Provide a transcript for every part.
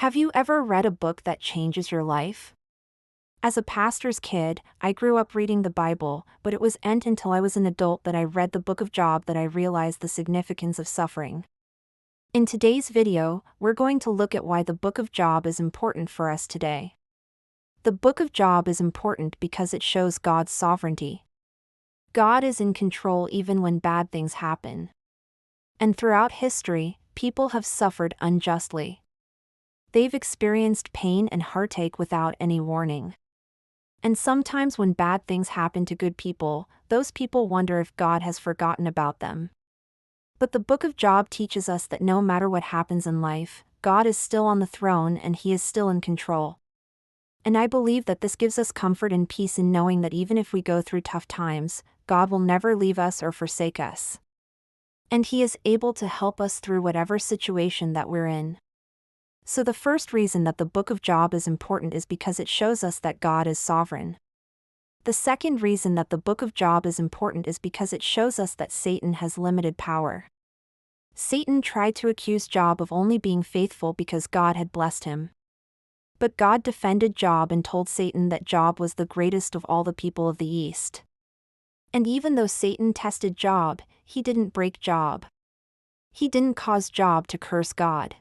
Have you ever read a book that changes your life? As a pastor's kid, I grew up reading the Bible, but it wasn't until I was an adult that I read the book of Job that I realized the significance of suffering. In today's video, we're going to look at why the book of Job is important for us today. The book of Job is important because it shows God's sovereignty. God is in control even when bad things happen. And throughout history, people have suffered unjustly. They've experienced pain and heartache without any warning. And sometimes when bad things happen to good people, those people wonder if God has forgotten about them. But the book of Job teaches us that no matter what happens in life, God is still on the throne and He is still in control. And I believe that this gives us comfort and peace in knowing that even if we go through tough times, God will never leave us or forsake us. And He is able to help us through whatever situation that we're in. So the first reason that the book of Job is important is because it shows us that God is sovereign. The second reason that the book of Job is important is because it shows us that Satan has limited power. Satan tried to accuse Job of only being faithful because God had blessed him. But God defended Job and told Satan that Job was the greatest of all the people of the East. And even though Satan tested Job, he didn't break Job. He didn't cause Job to curse God.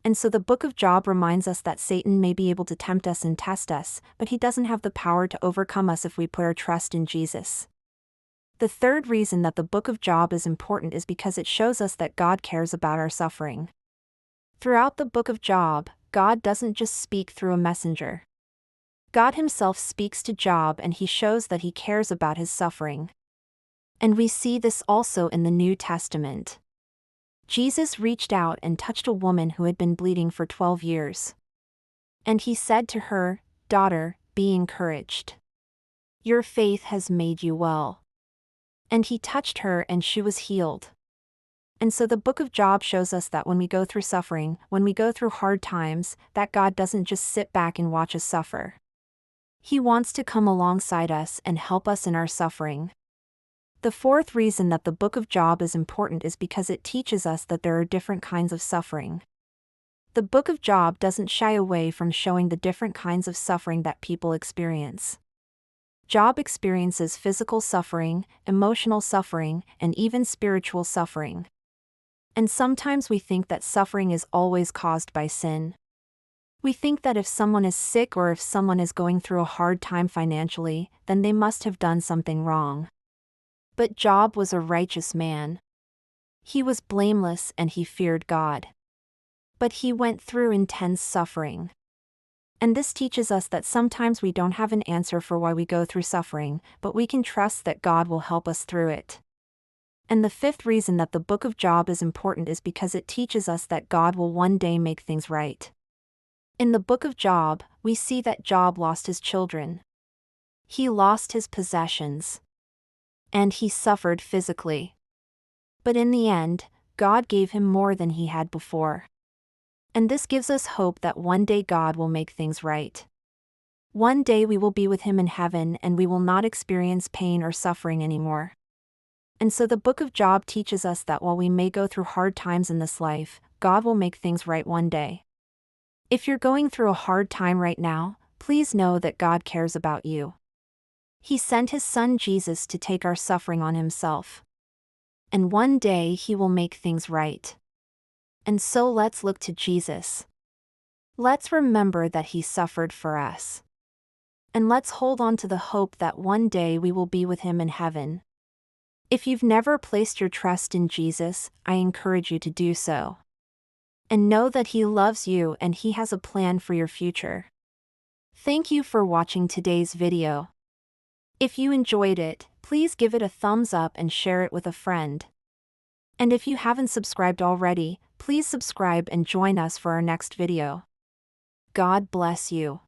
And so the book of Job reminds us that Satan may be able to tempt us and test us, but he doesn't have the power to overcome us if we put our trust in Jesus. The third reason that the book of Job is important is because it shows us that God cares about our suffering. Throughout the book of Job, God doesn't just speak through a messenger. God Himself speaks to Job and He shows that He cares about his suffering. And we see this also in the New Testament. Jesus reached out and touched a woman who had been bleeding for 12 years. And He said to her, "Daughter, be encouraged. Your faith has made you well." And He touched her and she was healed. And so the book of Job shows us that when we go through suffering, when we go through hard times, that God doesn't just sit back and watch us suffer. He wants to come alongside us and help us in our suffering. The fourth reason that the book of Job is important is because it teaches us that there are different kinds of suffering. The book of Job doesn't shy away from showing the different kinds of suffering that people experience. Job experiences physical suffering, emotional suffering, and even spiritual suffering. And sometimes we think that suffering is always caused by sin. We think that if someone is sick or if someone is going through a hard time financially, then they must have done something wrong. But Job was a righteous man. He was blameless and he feared God. But he went through intense suffering. And this teaches us that sometimes we don't have an answer for why we go through suffering, but we can trust that God will help us through it. And the fifth reason that the book of Job is important is because it teaches us that God will one day make things right. In the book of Job, we see that Job lost his children. He lost his possessions. And he suffered physically. But in the end, God gave him more than he had before. And this gives us hope that one day God will make things right. One day we will be with Him in heaven and we will not experience pain or suffering anymore. And so the book of Job teaches us that while we may go through hard times in this life, God will make things right one day. If you're going through a hard time right now, please know that God cares about you. He sent His Son Jesus to take our suffering on Himself. And one day He will make things right. And so let's look to Jesus. Let's remember that He suffered for us. And let's hold on to the hope that one day we will be with Him in heaven. If you've never placed your trust in Jesus, I encourage you to do so. And know that He loves you and He has a plan for your future. Thank you for watching today's video. If you enjoyed it, please give it a thumbs up and share it with a friend. And if you haven't subscribed already, please subscribe and join us for our next video. God bless you.